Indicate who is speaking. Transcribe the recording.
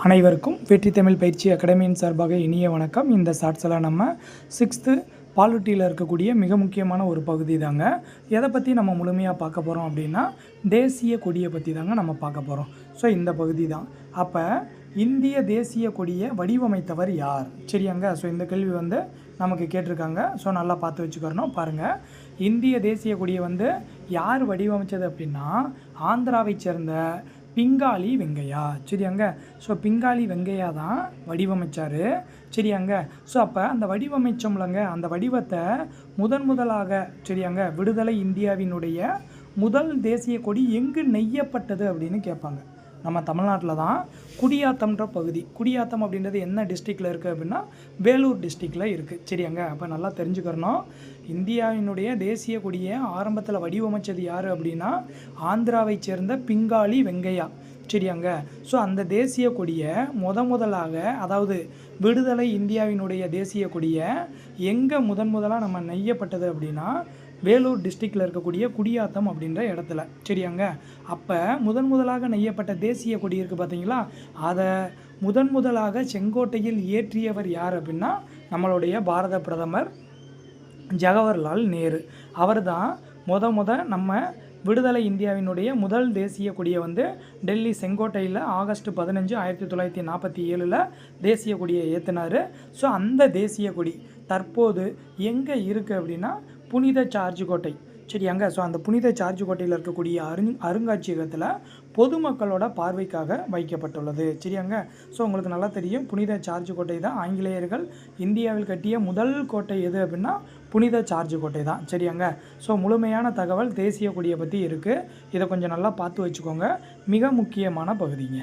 Speaker 1: அனைவருக்கும் வெற்றி தமிழ் பயிற்சி அகாடமியின் சார்பாக இனிய வணக்கம். இந்த ஷார்ட்ஸில் நம்ம 6th பாலிட்டியில் இருக்கக்கூடிய மிக முக்கியமான ஒரு பகுதி தாங்க. எதை பற்றி நம்ம முழுமையாக பார்க்க போகிறோம் அப்படின்னா தேசிய கொடியை பற்றி தாங்க நம்ம பார்க்க போகிறோம். ஸோ இந்த பகுதி தான். அப்போ இந்திய தேசிய கொடியை வடிவமைத்தவர் யார்? சரியாங்க. ஸோ இந்த கேள்வி நமக்கு கேட்டிருக்காங்க. ஸோ நல்லா பார்த்து வச்சுக்கிறணும். பாருங்கள், இந்திய தேசிய கொடியை யார் வடிவமைச்சது அப்படின்னா ஆந்திராவை சேர்ந்த பிங்காலி வெங்கையா. சரியாங்க. ஸோ பிங்காலி வெங்கையா தான் வடிவமைச்சார். சரியாங்க. ஸோ அப்போ அந்த வடிவமைச்சோம்லங்க, அந்த வடிவத்தை முதலாக சரியாங்க விடுதலை இந்தியாவினுடைய முதல் தேசிய கொடி எங்கு நெய்யப்பட்டது அப்படின்னு கேட்பாங்க. நம்ம தமிழ்நாட்டில் தான் குடியாத்தம்ன்ற பகுதி. குடியாத்தம் அப்படின்றது என்ன டிஸ்ட்ரிக்டில் இருக்குது அப்படின்னா வேலூர் டிஸ்ட்ரிக்டில் இருக்குது. சரியாங்க. அப்போ நல்லா தெரிஞ்சுக்கிறணும். இந்தியாவினுடைய தேசிய கொடியை ஆரம்பத்தில் வடிவமைச்சது யார் அப்படின்னா ஆந்திராவை சேர்ந்த பிங்காலி வெங்கையா. சரியாங்க. ஸோ அந்த தேசிய கொடியை முதலாக, அதாவது விடுதலை இந்தியாவினுடைய தேசிய கொடியை எங்கே முதலாக நம்ம நெய்யப்பட்டது அப்படின்னா வேலூர் டிஸ்ட்ரிக்டில் இருக்கக்கூடிய குடியாத்தம் அப்படின்ற இடத்துல. சரியாங்க. அப்போ முதலாக நெய்யப்பட்ட தேசிய கொடி இருக்குது பார்த்தீங்களா, அதை முதலாக செங்கோட்டையில் ஏற்றியவர் யார் அப்படின்னா நம்மளுடைய பாரத பிரதமர் ஜவஹர்லால் நேரு. அவர் தான் நம்ம விடுதலை இந்தியாவினுடைய முதல் தேசிய கொடியை டெல்லி செங்கோட்டையில் ஆகஸ்ட் 15, 1947 தேசிய கொடியை ஏற்றினார். ஸோ அந்த தேசிய கொடி தற்போது எங்கே இருக்குது அப்படின்னா புனித சார்ஜ் கோட்டை. சரியாங்க. ஸோ அந்த புனித சார்ஜ் கோட்டையில் இருக்கக்கூடிய அருங்காட்சியகத்தில் பொதுமக்களோட பார்வைக்காக வைக்கப்பட்டுள்ளது. சரியாங்க. ஸோ உங்களுக்கு நல்லா தெரியும், புனித சார்ஜ் கோட்டை தான் ஆங்கிலேயர்கள் இந்தியாவில் கட்டிய முதல் கோட்டை எது அப்படின்னா புனித சார்ஜ் கோட்டை தான். சரியாங்க. ஸோ முழுமையான தகவல் தேசிய கொடியை பற்றி இருக்குது. இதை கொஞ்சம் நல்லா பார்த்து வச்சுக்கோங்க. மிக முக்கியமான பகுதிங்க.